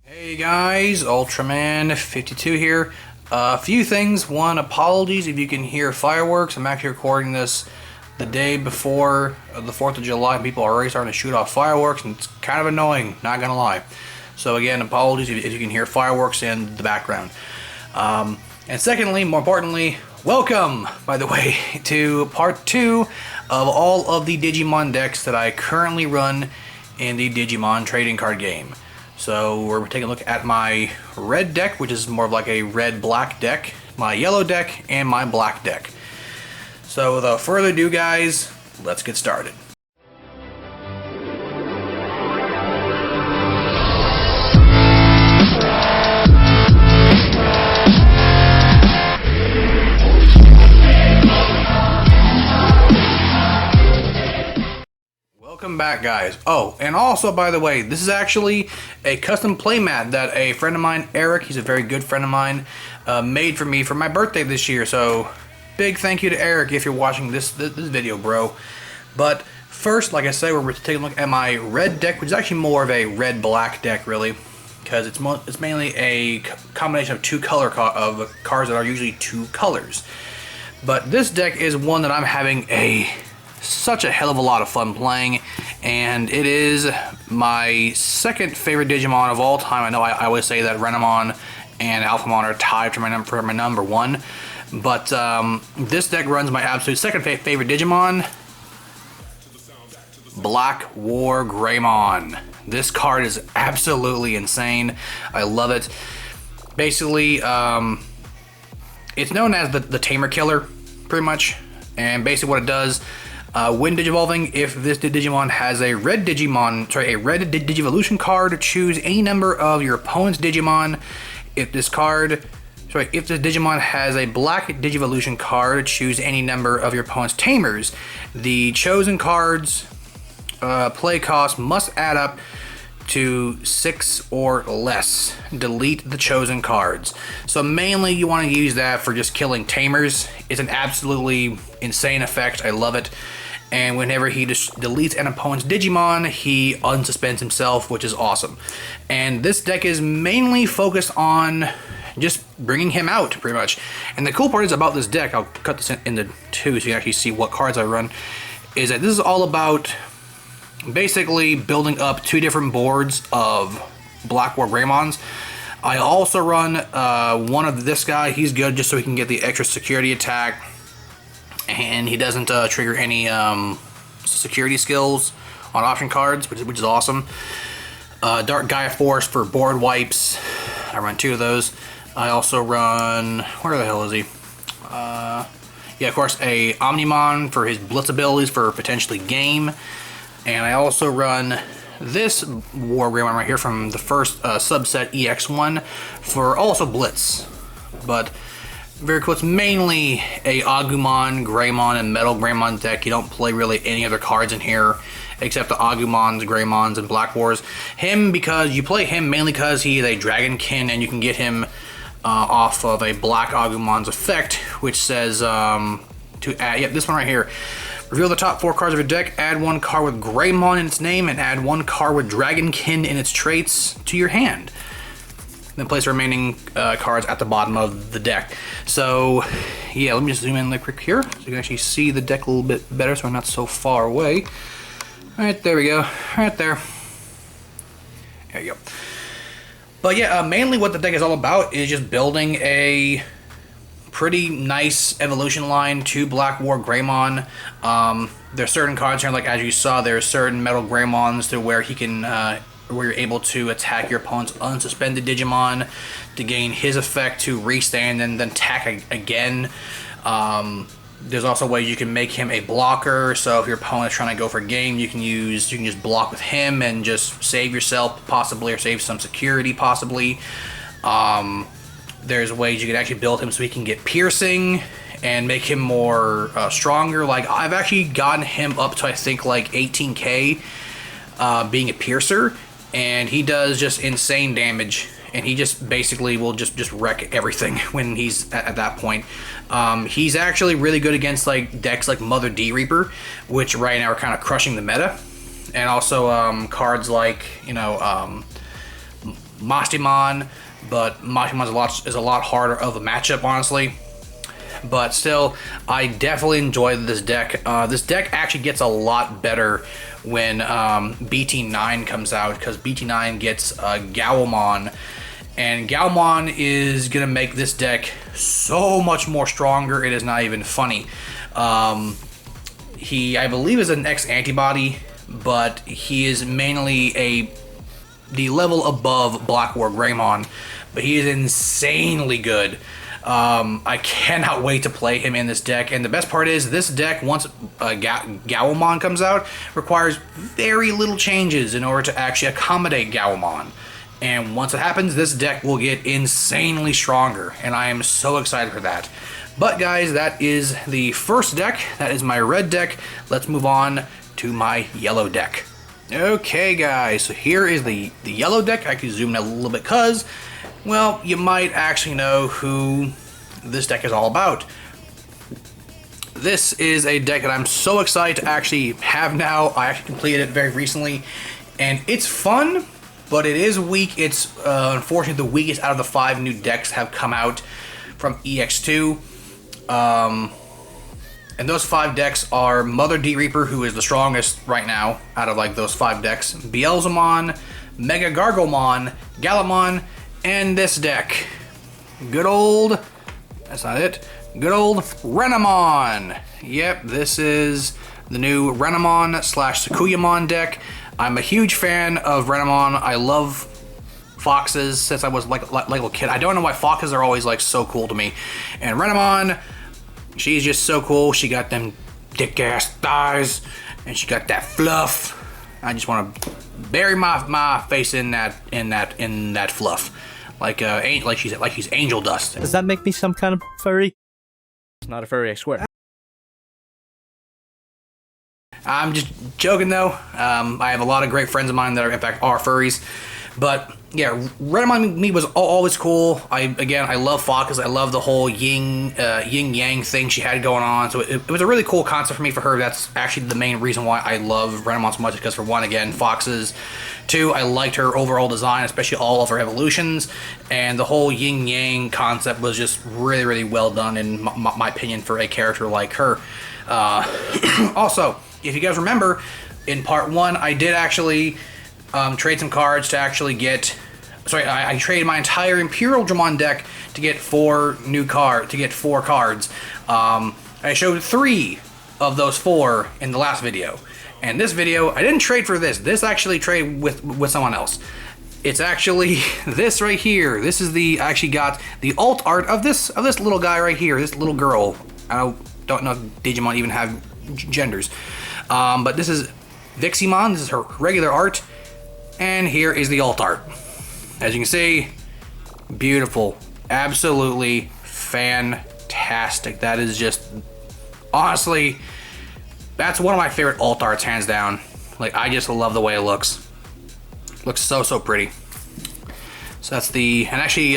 Hey guys, Ultraman52 here. A few things. One, apologies if you can hear fireworks. I'm actually recording this the day before the 4th of July. People are already starting to shoot off fireworks, and it's kind of annoying, not gonna lie. So again, apologies if you can hear fireworks in the background. And secondly, more importantly, welcome, by the way, to part 2 of all of the Digimon decks that I currently run in the Digimon trading card game. So we're taking a look at my red deck, which is more of like a red-black deck, my yellow deck, and my black deck. So without further ado, guys, let's get started. Welcome back, guys. Oh, and also, by the way, this is actually a custom playmat that a friend of mine, Eric, he's a very good friend of mine, made for me for my birthday this year. So, big thank you to Eric if you're watching this video, bro. But first, like I said, we're taking a look at my red deck, which is actually more of a red-black deck, really, because it's mainly a combination of two color cards that are usually two colors. But this deck is one that I'm having such a hell of a lot of fun playing, and it is my second favorite Digimon of all time. I know I always say that Renamon and Alphamon are tied for my number one, but this deck runs my absolute second favorite Digimon, Black War Greymon. This card is absolutely insane. I love it. Basically, it's known as the Tamer Killer, pretty much, and basically what it does, when Digivolving, if this Digimon has a red Digivolution card, choose any number of your opponent's Digimon. If this Digimon has a black Digivolution card, choose any number of your opponent's Tamers. The chosen cards' play cost must add up to 6 or less. Delete the chosen cards. So mainly you want to use that for just killing Tamers. It's an absolutely insane effect. I love it. And whenever he just deletes an opponent's Digimon, he unsuspends himself, which is awesome. And this deck is mainly focused on just bringing him out, pretty much. And the cool part is about this deck, I'll cut this into two so you can actually see what cards I run, is that this is all about basically building up two different boards of Black War Greymons. I also run one of this guy. He's good just so he can get the extra security attack, and he doesn't trigger any security skills on option cards, which is awesome. Dark Gaia Force for board wipes. I run two of those. I also run, where the hell is he? Yeah, of course, a Omnimon for his Blitz abilities for potentially game. And I also run this War Greymon right here from the first subset EX1 for also Blitz. But very cool. It's mainly a Agumon, Greymon, and Metal Greymon deck. You don't play really any other cards in here except the Agumons, Greymons, and Black Wars. You play him mainly because he is a Dragonkin, and you can get him off of a Black Agumon's effect, which says to add, yep, this one right here. Reveal the top 4 cards of your deck, add 1 card with Greymon in its name, and add 1 card with Dragonkin in its traits to your hand. Then place the remaining cards at the bottom of the deck. So, yeah, let me just zoom in really quick here so you can actually see the deck a little bit better so I'm not so far away. Alright, there we go. Right there. There you go. But yeah, mainly what the deck is all about is just building a pretty nice evolution line to Black War Greymon. There's certain cards here, like as you saw, there's certain Metal Greymons to where he can, where you're able to attack your opponent's unsuspended Digimon to gain his effect to restand and then attack again. There's also ways you can make him a blocker, so if your opponent's trying to go for a game, you can just block with him and just save yourself possibly, or save some security possibly. There's ways you can actually build him so he can get piercing and make him more stronger. Like, I've actually gotten him up to, I think, like 18k being a piercer, and he does just insane damage, and he just basically will just wreck everything when he's at that point. He's actually really good against like decks like Mother D Reaper, which right now are kind of crushing the meta, and also cards like, you know, Mastimon, but Mastimon is a lot harder of a matchup, honestly. But still, I definitely enjoy this deck. This deck actually gets a lot better when BT9 comes out, because BT9 gets Gowamon, and Gowamon is gonna make this deck so much more stronger. It is not even funny. He, I believe, is an X-Antibody, but he is mainly the level above Black War Greymon, but he is insanely good. I cannot wait to play him in this deck, and the best part is this deck, once Gowamon comes out, requires very little changes in order to actually accommodate Gowamon. And once it happens, this deck will get insanely stronger, and I am so excited for that. But guys, that is the first deck. That is my red deck. Let's move on to my yellow deck. Okay guys, so here is the yellow deck. I can zoom in a little bit because, well, you might actually know who this deck is all about. This is a deck that I'm so excited to actually have now. I actually completed it very recently, and it's fun, but it is weak. It's unfortunately the weakest out of the 5 new decks have come out from EX2. And those 5 decks are Mother D Reaper, who is the strongest right now out of like those 5 decks, Beelzemon, Mega Gargomon, Galamon, and this deck. Good old, that's not it, good old Renamon. Yep, this is the new Renamon / Sakuyamon deck. I'm a huge fan of Renamon. I love foxes since I was like a little kid. I don't know why foxes are always like so cool to me. And Renamon, she's just so cool. She got them thick ass thighs, and she got that fluff. I just want to bury my face in that fluff, like she's angel dust. Does that make me some kind of furry? It's not a furry, I swear. I'm just joking though. I have a lot of great friends of mine that are, in fact, are furries. But yeah, Renamon me was always cool. I love foxes. I love the whole yin yang thing she had going on. So it was a really cool concept for me. For her, that's actually the main reason why I love Renamon so much, because for one, again, foxes. 2, I liked her overall design, especially all of her evolutions, and the whole yin yang concept was just really, really well done in my opinion for a character like her. Also, if you guys remember, in part 1, I did actually trade some cards to actually get. Sorry, I traded my entire Imperial Dramon deck to get 4 cards. I showed 3 of those 4 in the last video. And this video, I didn't trade for this. This actually traded with someone else. It's actually this right here. This is I actually got the alt art of this little guy right here, this little girl. I don't know if Digimon even have genders. But this is Viximon. This is her regular art. And here is the alt art. As you can see, beautiful. Absolutely fantastic. That is just, honestly, that's one of my favorite alt arts, hands down. Like, I just love the way it looks. Looks so pretty. So that's and actually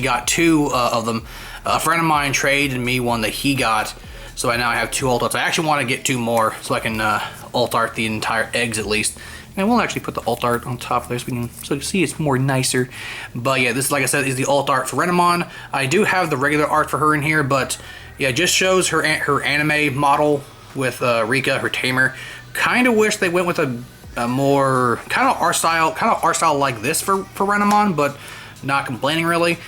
got 2 of them. A friend of mine traded me one that he got, so I now have 2 alt arts. I actually want to get 2 more so I can alt art the entire eggs at least. And we'll actually put the alt art on top there so you can see it's more nicer. But yeah, this, like I said, is the alt art for Renamon. I do have the regular art for her in here, but yeah, it just shows her anime model with Rika, her tamer. Kind of wish they went with a more kind of art style like this for Renamon, but not complaining really.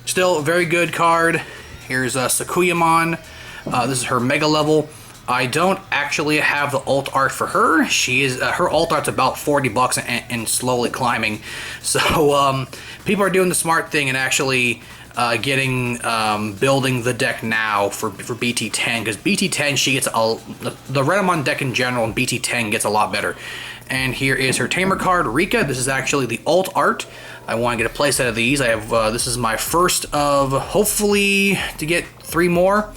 Still a very good card. Here's Sakuyamon. This is her mega level. I don't actually have the alt art for her. She is her alt art's about $40 and slowly climbing. So people are doing the smart thing and actually building the deck now for BT10, because BT10 she gets the Renamon deck in general, and BT10 gets a lot better. And here is her tamer card, Rika. This is actually the alt art. I want to get a playset of these. I have this is my first of hopefully to get 3 more.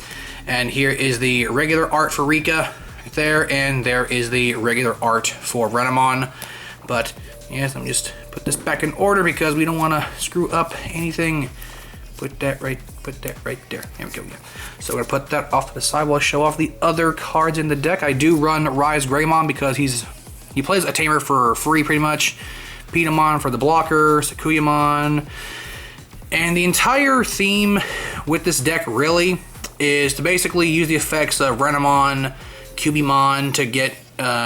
And here is the regular art for Rika right there, and there is the regular art for Renamon. But yes, let me just put this back in order because we don't want to screw up anything. Put that right there. There we go. Yeah. So we're gonna put that off to the side while I show off the other cards in the deck. I do run Rise Greymon because he plays a tamer for free pretty much. Repeatamon for the blocker, Sakuyamon. And the entire theme with this deck really is to basically use the effects of Renamon, Cubimon to get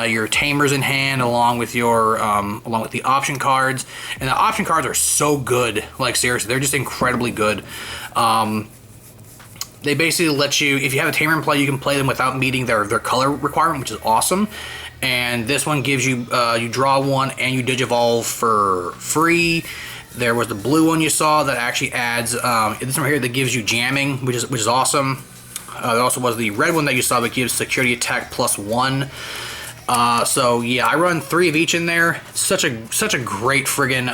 your tamers in hand along with your along with the option cards. And the option cards are so good, like seriously, they're just incredibly good. They basically let you, if you have a tamer in play, you can play them without meeting their color requirement, which is awesome. And this one gives you, you draw one and you Digivolve for free. There was the blue one you saw that actually adds, this one here that gives you jamming, which is awesome. There also was the red one that you saw that gives security attack +1. So yeah, I run 3 of each in there. Such a great friggin'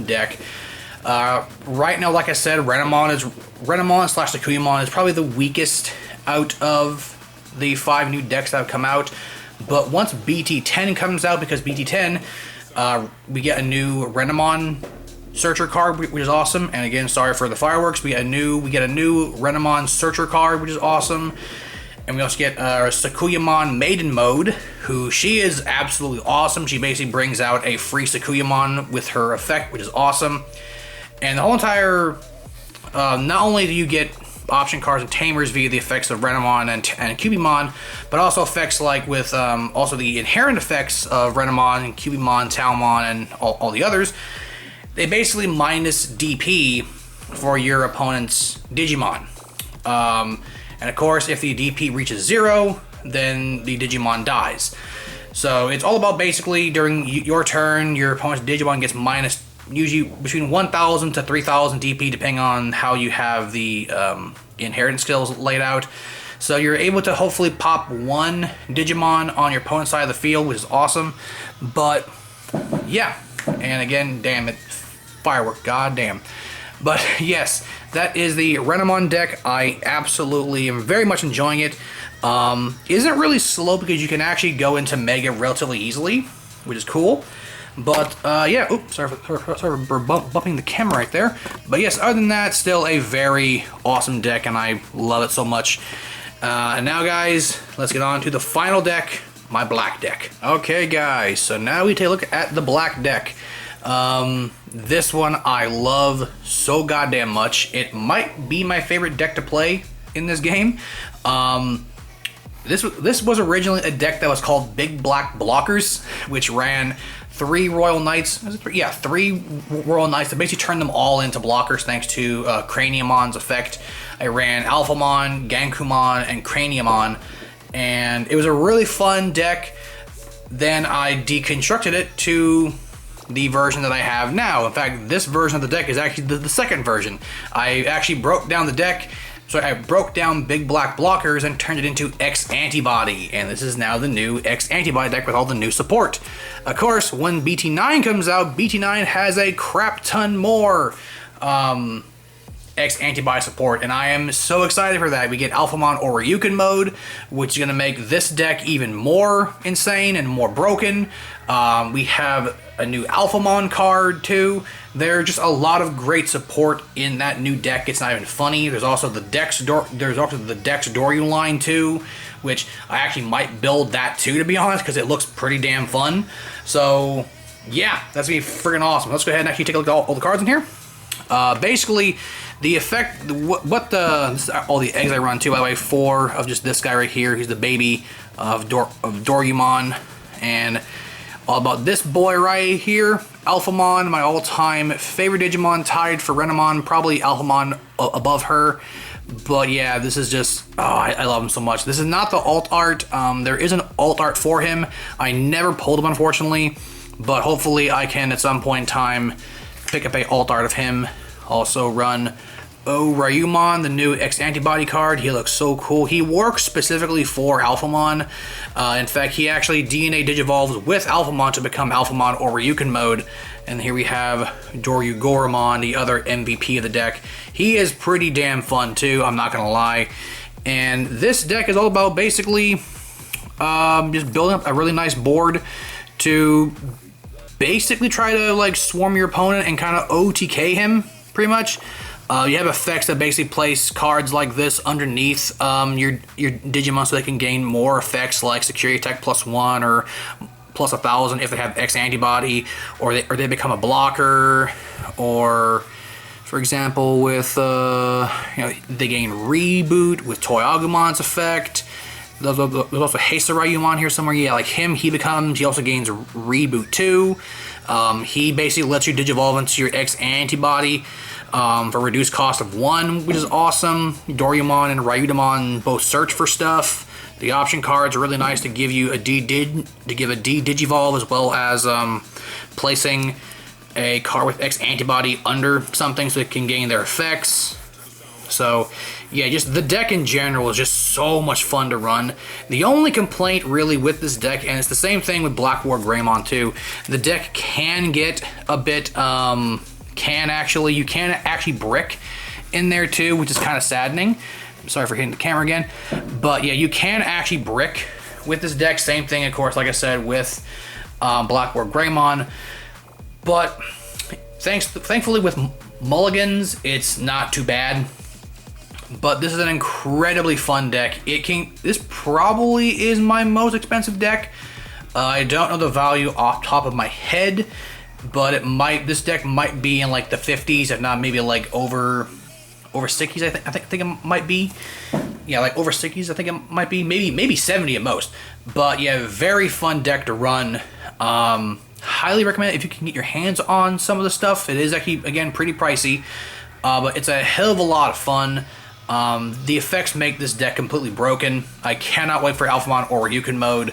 deck. Right now, like I said, Renamon / Sakuyamon is probably the weakest out of the 5 new decks that have come out. But once BT10 comes out, because BT10, we get a new Renamon Searcher card, which is awesome. And again, sorry for the fireworks. We get a new Renamon Searcher card, which is awesome. And we also get Sakuyamon Maiden Mode, who she is absolutely awesome. She basically brings out a free Sakuyamon with her effect, which is awesome. And the whole entire, not only do you get option cards and tamers via the effects of Renamon and Cubimon, but also effects like with also the inherent effects of Renamon and Cubimon, Talmon, and all the others. They basically minus DP for your opponent's Digimon. And of course, if the DP reaches 0, then the Digimon dies. So it's all about basically during your turn, your opponent's Digimon gets minus usually between 1,000 to 3,000 DP, depending on how you have the inheritance skills laid out. So you're able to hopefully pop 1 Digimon on your opponent's side of the field, which is awesome. But yeah, and again, damn it, firework, goddamn. But yes, that is the Renamon deck. I absolutely am very much enjoying it. Isn't really slow because you can actually go into Mega relatively easily, which is cool. But yeah, oops, sorry for bumping the camera right there. But yes, other than that, still a very awesome deck, and I love it so much. And now, guys, let's get on to the final deck, my black deck. Okay, guys, so now we take a look at the black deck. This one I love so goddamn much. It might be my favorite deck to play in this game. This was originally a deck that was called Big Black Blockers, which ran 3 Royal Knights. Was it 3? Yeah, 3 Royal Knights that basically turned them all into blockers thanks to Craniumon's effect. I ran Alphamon, Gankumon, and Craniumon, and it was a really fun deck. Then I deconstructed it to the version that I have now. In fact, this version of the deck is actually the second version. I actually broke down the deck. So I broke down Big Black Blockers and turned it into X Antibody, and this is now the new X Antibody deck with all the new support. Of course, when BT9 comes out, BT9 has a crap ton more X Antibody support, and I am so excited for that. We get Alphamon Oryuken mode, which is going to make this deck even more insane and more broken. We have a new Alphamon card too. There's just a lot of great support in that new deck. It's not even funny. There's also the Dex Doryu line too, which I actually might build that too, to be honest, because it looks pretty damn fun. So yeah, that's gonna be freaking awesome. Let's go ahead and actually take a look at all the cards in here. Basically, the effect, this is all the eggs I run too, by the way, 4 of just this guy right here. He's the baby of Doryumon, and all about this boy right here, Alphamon, my all-time favorite Digimon, tied for Renamon, probably Alphamon above her. But yeah, this is just, oh, I love him so much. This is not the alt art. There is an alt art for him. I never pulled him, unfortunately, but hopefully I can at some point in time pick up a alt art of him. Also run Ryumon, the new X Antibody card. He looks so cool. He works specifically for Alphamon. In fact, he actually DNA Digivolves with Alphamon to become Alphamon Oryuken mode. And here we have Doryugoromon, the other MVP of the deck. He is pretty damn fun too, I'm not gonna lie. And this deck is all about basically just building up a really nice board to basically try to like swarm your opponent and kind of OTK him, pretty much. You have effects that basically place cards like this underneath your Digimon so they can gain more effects like Security Attack +1 or plus 1,000 if they have X antibody, or they become a blocker, or for example with they gain reboot with Toy Agumon's effect. There's also Heisarayumon here somewhere. Yeah, like him, he also gains reboot too. He basically lets you digivolve into your X antibody for reduced cost of 1, which is awesome. Doryumon and Ryudamon both search for stuff. The option cards are really nice to give you a D digivolve, as well as placing a card with X antibody under something so it can gain their effects. So yeah, just the deck in general is just so much fun to run. The only complaint really with this deck, and it's the same thing with Black War Greymon too, the deck can get a bit, you can actually brick in there too, which is kind of saddening. Sorry for hitting the camera again. But yeah, you can actually brick with this deck. Same thing, of course, like I said, with Black War Greymon. But thankfully with mulligans, it's not too bad. But this is an incredibly fun deck. This probably is my most expensive deck. I don't know the value off top of my head, but this deck might be in like the 50s, if not maybe like over 60s. I think it might be. Yeah, like over 60s. I think it might be. Maybe 70 at most. But yeah, very fun deck to run. Highly recommend it if you can get your hands on some of the stuff. It is actually, again, pretty pricey, but it's a hell of a lot of fun. The effects make this deck completely broken. I cannot wait for Alphamon or Ryukin mode.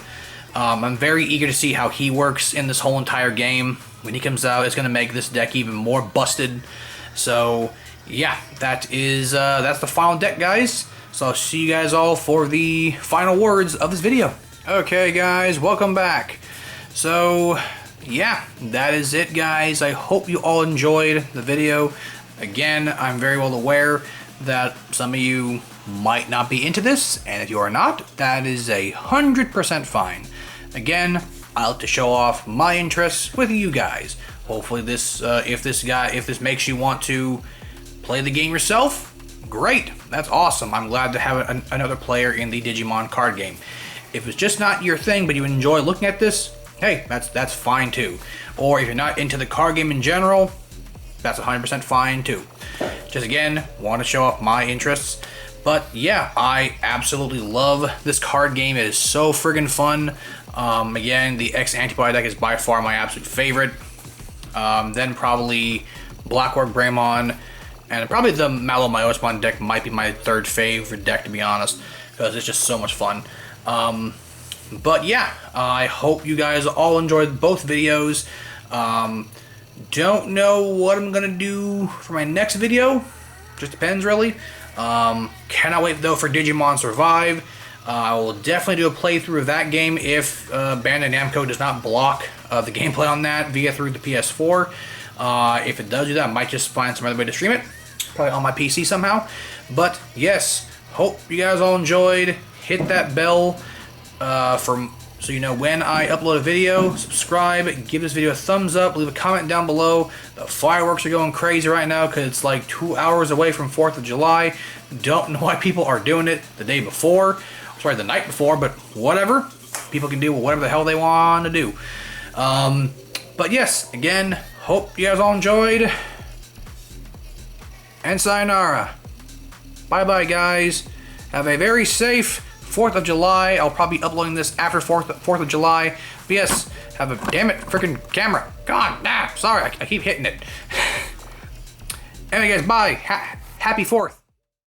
I'm very eager to see how he works in this whole entire game. When he comes out, it's going to make this deck even more busted. So yeah, that's the final deck, guys. So I'll see you guys all for the final words of this video. Okay guys, welcome back. So yeah, that is it, guys. I hope you all enjoyed the video. Again, I'm very well aware that some of you might not be into this, and if you are not, that is 100% fine. Again, I like to show off my interests with you guys. Hopefully if this makes you want to play the game yourself, great, that's awesome. I'm glad to have another player in the Digimon card game. If it's just not your thing, but you enjoy looking at this, hey, that's fine too. Or if you're not into the card game in general, that's 100% fine too. Just again, want to show off my interests. But yeah, I absolutely love this card game. It is so friggin' fun. Again, the X Antibody deck is by far my absolute favorite. Then probably Black War Greymon, and probably the Malomyosmon deck might be my third favorite deck, to be honest, because it's just so much fun. But yeah, I hope you guys all enjoyed both videos. Don't know what I'm gonna do for my next video. Just depends, really. Cannot wait though for Digimon Survive. I will definitely do a playthrough of that game if Bandai Namco does not block the gameplay on that through the PS4. If it does do that, I might just find some other way to stream it, probably on my PC somehow. But yes, hope you guys all enjoyed. Hit that bell so you know when I upload a video. Subscribe, give this video a thumbs up, leave a comment down below. The fireworks are going crazy right now because it's like 2 hours away from 4th of July. Don't know why people are doing it the day before. Sorry, the night before, but whatever. People can do whatever the hell they want to do. But yes, again, hope you guys all enjoyed. And sayonara. Bye-bye, guys. Have a very safe 4th of July. I'll probably be uploading this after 4th of July. But yes, have a damn it freaking camera. God, sorry, I keep hitting it. Anyway, guys, bye. Happy 4th.